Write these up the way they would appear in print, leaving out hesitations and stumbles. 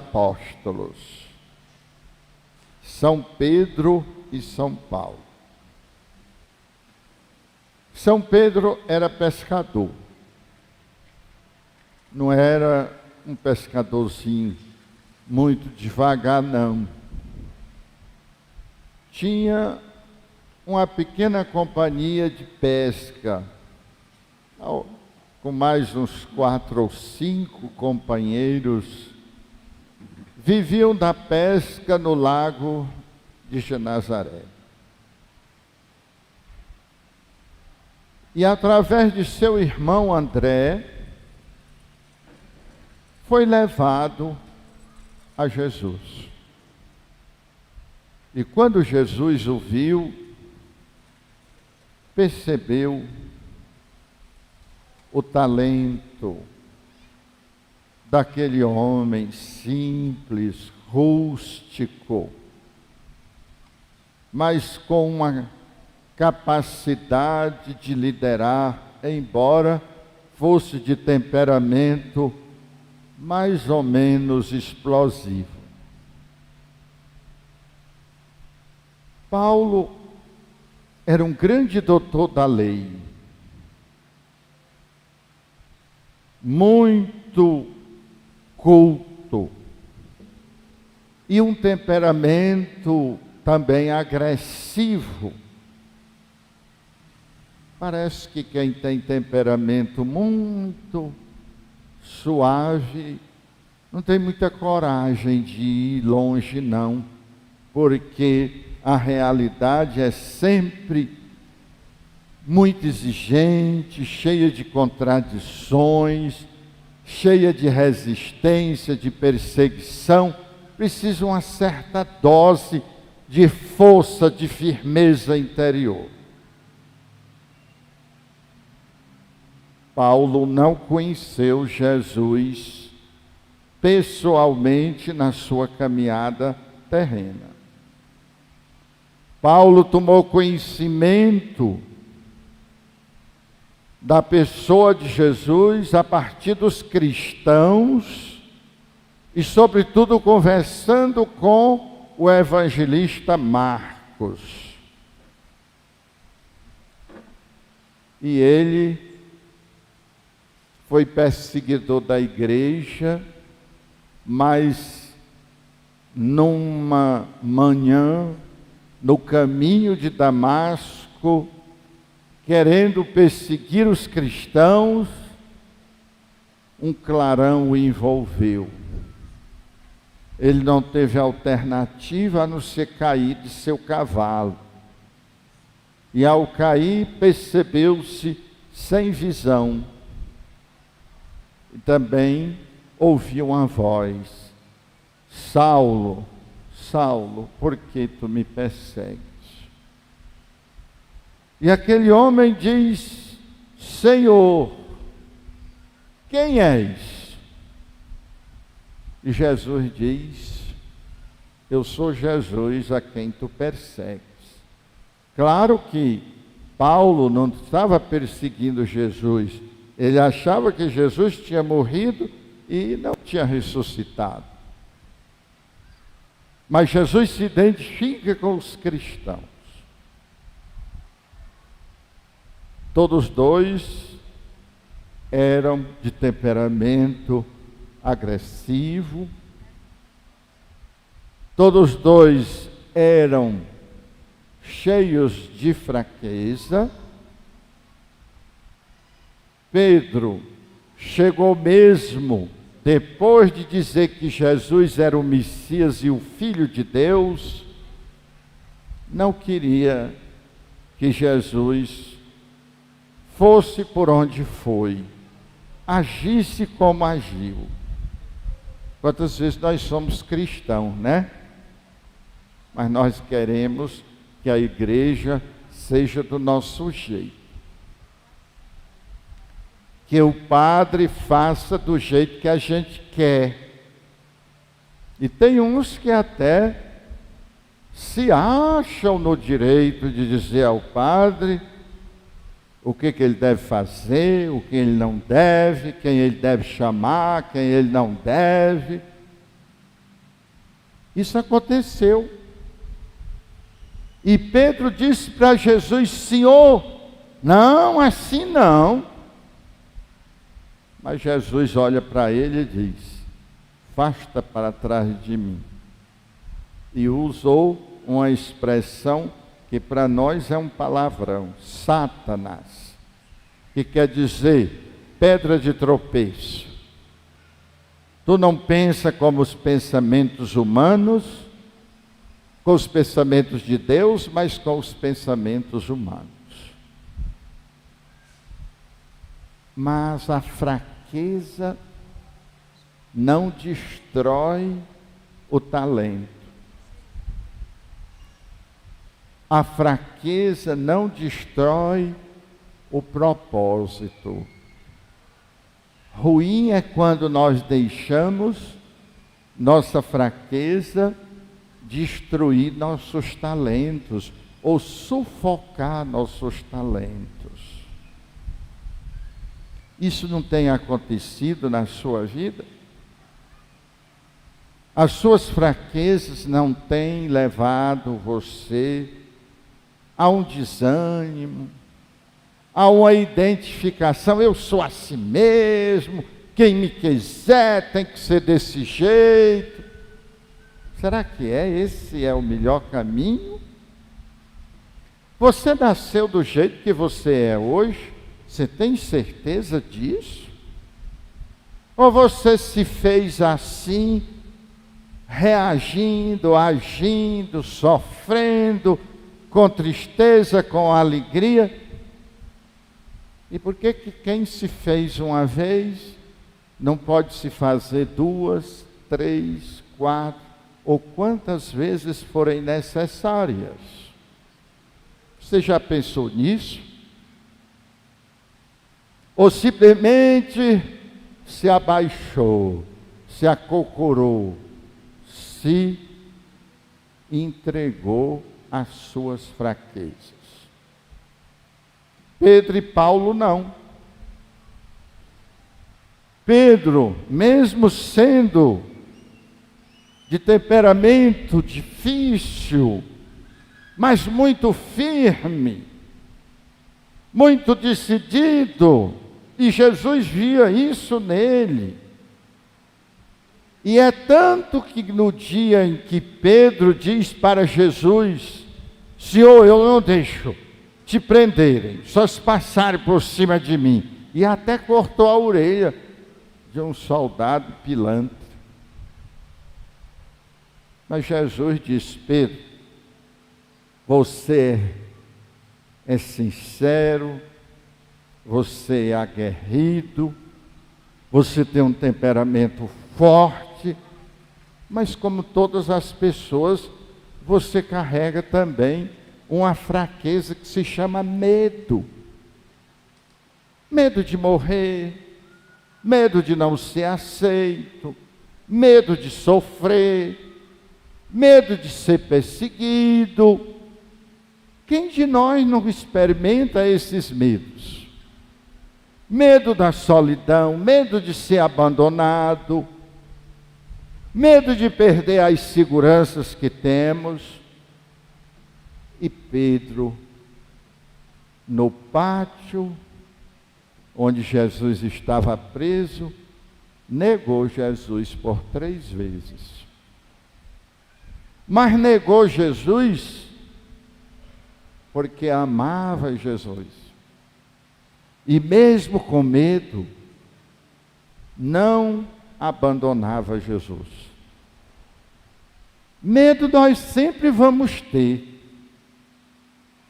apóstolos, São Pedro e São Paulo. São Pedro era pescador. Não era um pescadorzinho muito devagar, não. Tinha uma pequena companhia de pesca, com mais uns 4 ou 5 companheiros. Viviam da pesca no lago de Genazaré. E através de seu irmão André, foi levado a Jesus. E quando Jesus o viu, percebeu o talento daquele homem simples, rústico, mas com uma capacidade de liderar, embora fosse de temperamento mais ou menos explosivo. Paulo era um grande doutor da lei, muito culto, e um temperamento também agressivo. Parece que quem tem temperamento muito suave não tem muita coragem de ir longe, não, porque a realidade é sempre muito exigente, cheia de contradições, cheia de resistência, de perseguição. Precisa uma certa dose de força, de firmeza interior. Paulo não conheceu Jesus pessoalmente na sua caminhada terrena. Paulo tomou conhecimento da pessoa de Jesus a partir dos cristãos e, sobretudo, conversando com o evangelista Marcos. E ele foi perseguidor da igreja, mas numa manhã, no caminho de Damasco, querendo perseguir os cristãos, um clarão o envolveu. Ele não teve alternativa a não ser cair de seu cavalo. E ao cair, percebeu-se sem visão. E também ouviu uma voz: Saulo, Saulo, por que tu me persegues? E aquele homem diz: Senhor, quem és? E Jesus diz: eu sou Jesus a quem tu persegues. Claro que Paulo não estava perseguindo Jesus. Ele achava que Jesus tinha morrido e não tinha ressuscitado. Mas Jesus se identifica com os cristãos. Todos dois eram de temperamento agressivo. Todos dois eram cheios de fraqueza. Pedro chegou mesmo, depois de dizer que Jesus era o Messias e o Filho de Deus, não queria que Jesus fosse por onde foi, agisse como agiu. Quantas vezes nós somos cristãos, né? Mas nós queremos que a igreja seja do nosso jeito. Que o padre faça do jeito que a gente quer. E tem uns que até se acham no direito de dizer ao padre o que ele deve fazer, o que ele não deve, quem ele deve chamar, quem ele não deve. Isso aconteceu. E Pedro disse para Jesus: Senhor, não, assim não. Mas Jesus olha para ele e diz: afasta para trás de mim. E usou uma expressão que para nós é um palavrão: Satanás, que quer dizer pedra de tropeço. Tu não pensa como os pensamentos humanos, com os pensamentos de Deus, mas com os pensamentos humanos. Mas a fraqueza não destrói o talento. A fraqueza não destrói o propósito. Ruim é quando nós deixamos nossa fraqueza destruir nossos talentos ou sufocar nossos talentos. Isso não tem acontecido na sua vida? As suas fraquezas não têm levado você a um desânimo, a uma identificação: eu sou assim mesmo, quem me quiser tem que ser desse jeito. Será que esse é o melhor caminho? Você nasceu do jeito que você é hoje? Você tem certeza disso? Ou você se fez assim, reagindo, agindo, sofrendo, com tristeza, com alegria? E por que quem se fez uma vez não pode se fazer 2, 3, 4 ou quantas vezes forem necessárias? Você já pensou nisso? Ou simplesmente se abaixou, se acocorou, se entregou às suas fraquezas? Pedro e Paulo não. Pedro, mesmo sendo de temperamento difícil, mas muito firme, muito decidido, e Jesus via isso nele. E é tanto que no dia em que Pedro diz para Jesus: Senhor, eu não deixo te prenderem, só se passarem por cima de mim. E até cortou a orelha de um soldado pilantra. Mas Jesus disse: Pedro, você é sincero, você é aguerrido, você tem um temperamento forte, mas como todas as pessoas, você carrega também uma fraqueza que se chama medo. Medo de morrer, medo de não ser aceito, medo de sofrer, medo de ser perseguido. Quem de nós não experimenta esses medos? Medo da solidão, medo de ser abandonado, medo de perder as seguranças que temos. E Pedro, no pátio onde Jesus estava preso, negou Jesus por 3 vezes. Mas negou Jesus porque amava Jesus. E mesmo com medo, não abandonava Jesus. Medo nós sempre vamos ter.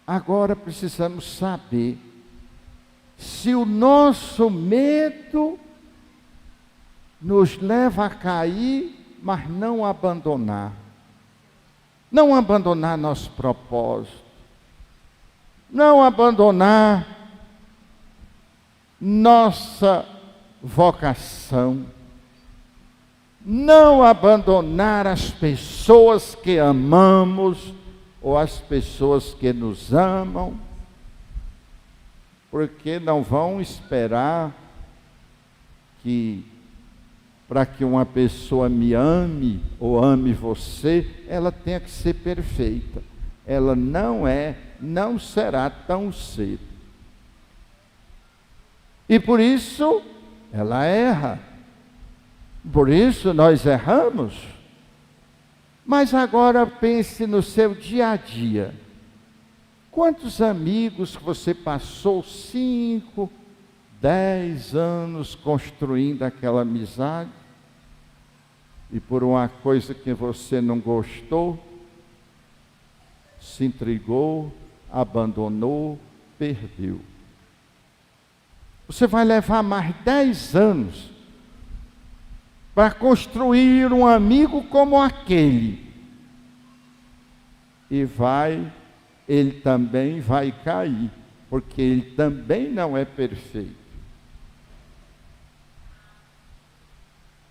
Agora precisamos saber se o nosso medo nos leva a cair, mas não abandonar. Não abandonar nosso propósito. Não abandonar nossa vocação. Não abandonar as pessoas que amamos ou as pessoas que nos amam, porque não vão esperar que para que uma pessoa me ame ou ame você, ela tenha que ser perfeita. Ela não é, não será tão cedo. E por isso, ela erra. Por isso nós erramos. Mas agora pense no seu dia a dia. Quantos amigos que você passou 5, 10 anos construindo aquela amizade, e por uma coisa que você não gostou, se intrigou, abandonou, perdeu. Você vai levar mais 10 anos para construir um amigo como aquele. E ele também vai cair, porque ele também não é perfeito.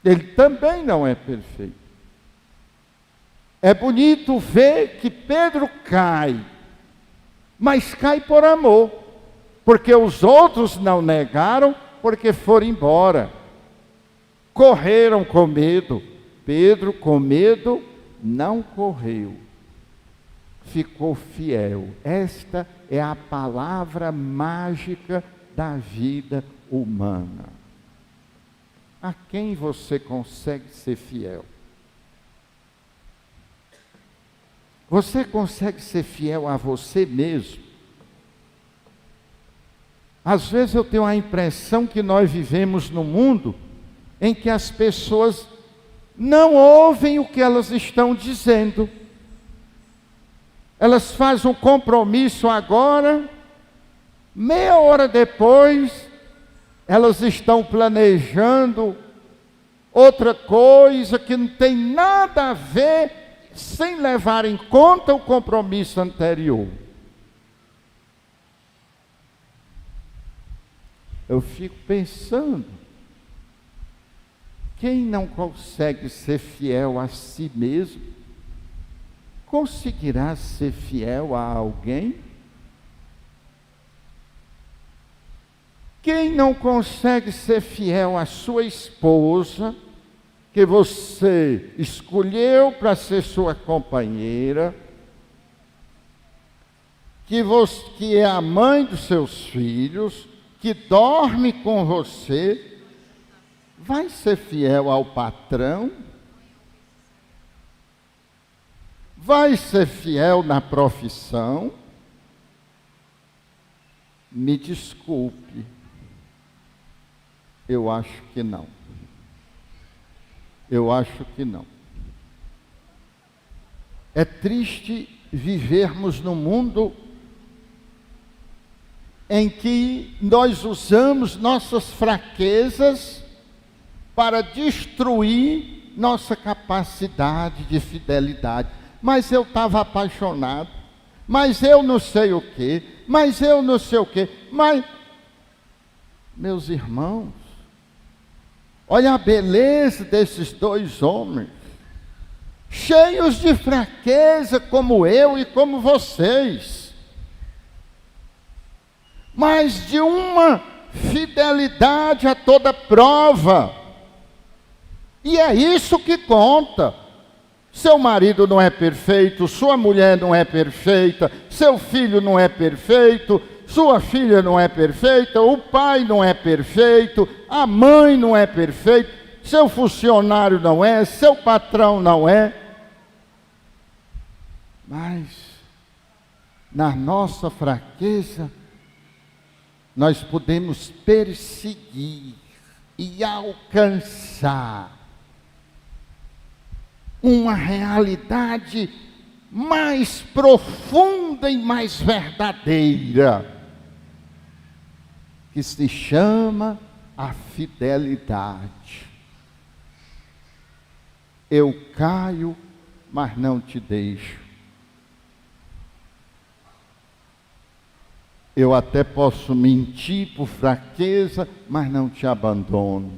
Ele também não é perfeito. É bonito ver que Pedro cai, mas cai por amor, porque os outros não negaram, porque foram embora. Correram com medo. Pedro, com medo, não correu. Ficou fiel. Esta é a palavra mágica da vida humana. A quem você consegue ser fiel? Você consegue ser fiel a você mesmo? Às vezes eu tenho a impressão que nós vivemos num mundo em que as pessoas não ouvem o que elas estão dizendo. Elas fazem um compromisso agora, meia hora depois, elas estão planejando outra coisa que não tem nada a ver, sem levar em conta o compromisso anterior. Eu fico pensando, quem não consegue ser fiel a si mesmo, conseguirá ser fiel a alguém? Quem não consegue ser fiel à sua esposa, que você escolheu para ser sua companheira, que é a mãe dos seus filhos, que dorme com você, vai ser fiel ao patrão? Vai ser fiel na profissão? Me desculpe, eu acho que não. Eu acho que não. É triste vivermos num mundo em que nós usamos nossas fraquezas para destruir nossa capacidade de fidelidade. Mas eu estava apaixonado, mas eu não sei o quê, mas eu não sei o quê, mas... Meus irmãos, olha a beleza desses dois homens, cheios de fraqueza como eu e como vocês, mas de uma fidelidade a toda prova. E é isso que conta. Seu marido não é perfeito, sua mulher não é perfeita, seu filho não é perfeito, sua filha não é perfeita, o pai não é perfeito, a mãe não é perfeita, seu funcionário não é, seu patrão não é. Mas, na nossa fraqueza, nós podemos perseguir e alcançar uma realidade mais profunda e mais verdadeira, que se chama a fidelidade. Eu caio, mas não te deixo. Eu até posso mentir por fraqueza, mas não te abandono.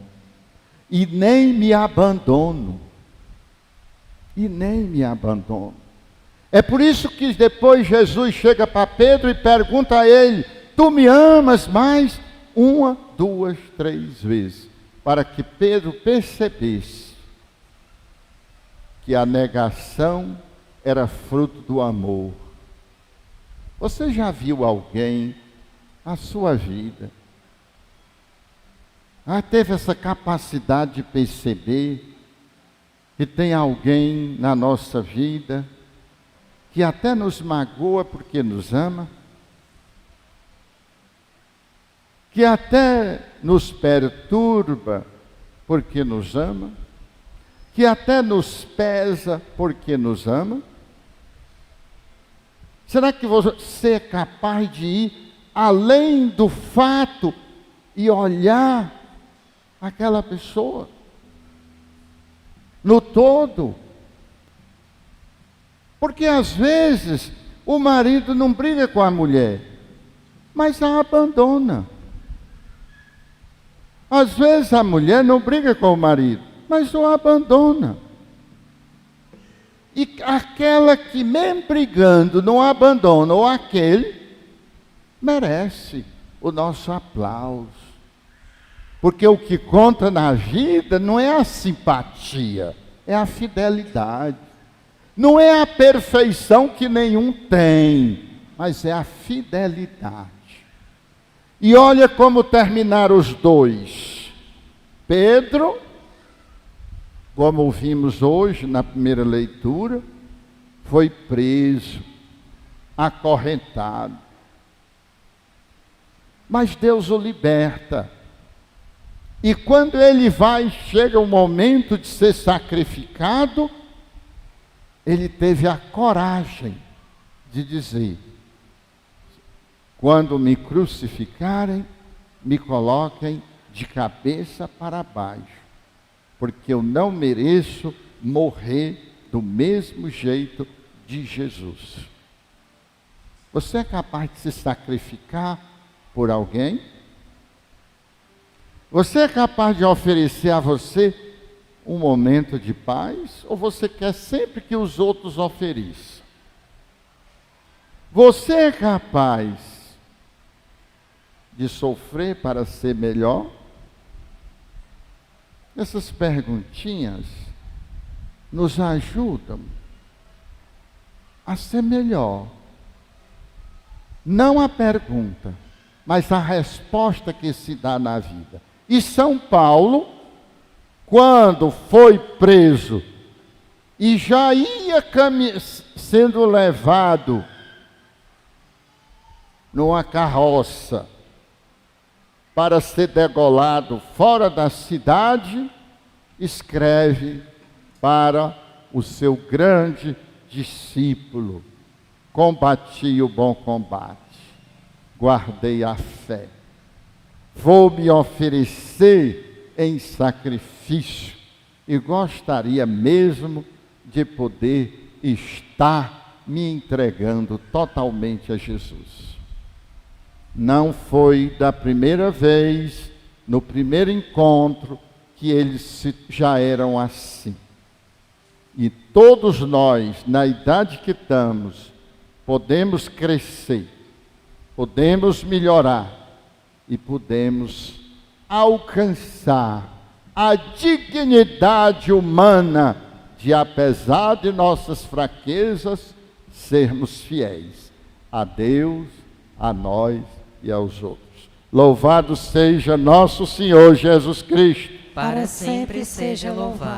E nem me abandono. E nem me abandono. É por isso que depois Jesus chega para Pedro e pergunta a ele: tu me amas mais? 1, 2, 3 vezes. para que Pedro percebesse que a negação era fruto do amor. Você já viu alguém na sua vida, teve essa capacidade de perceber que tem alguém na nossa vida que até nos magoa porque nos ama, que até nos perturba porque nos ama, que até nos pesa porque nos ama? Será que você é capaz de ir além do fato e olhar aquela pessoa no todo? Porque às vezes o marido não briga com a mulher, mas a abandona. Às vezes a mulher não briga com o marido, mas o abandona. E aquela que mesmo brigando não abandona, ou aquele, merece o nosso aplauso. Porque o que conta na vida não é a simpatia, é a fidelidade. Não é a perfeição que nenhum tem, mas é a fidelidade. E olha como terminaram os dois. Pedro, como ouvimos hoje na primeira leitura, foi preso, acorrentado. Mas Deus o liberta. E quando ele chega o momento de ser sacrificado, ele teve a coragem de dizer: quando me crucificarem, me coloquem de cabeça para baixo, porque eu não mereço morrer do mesmo jeito de Jesus. Você é capaz de se sacrificar por alguém? Você é capaz de oferecer a você um momento de paz? Ou você quer sempre que os outros ofereçam? Você é capaz de sofrer para ser melhor? Essas perguntinhas nos ajudam a ser melhor. Não a pergunta, mas a resposta que se dá na vida. E São Paulo, quando foi preso e já ia sendo levado numa carroça para ser degolado fora da cidade, escreve para o seu grande discípulo: combati o bom combate, guardei a fé, vou me oferecer em sacrifício e gostaria mesmo de poder estar me entregando totalmente a Jesus. Não foi da primeira vez, no primeiro encontro, que eles já eram assim. E todos nós, na idade que estamos, podemos crescer, podemos melhorar e podemos alcançar a dignidade humana de, apesar de nossas fraquezas, sermos fiéis a Deus, a nós e aos outros. Louvado seja nosso Senhor Jesus Cristo. Para sempre seja louvado.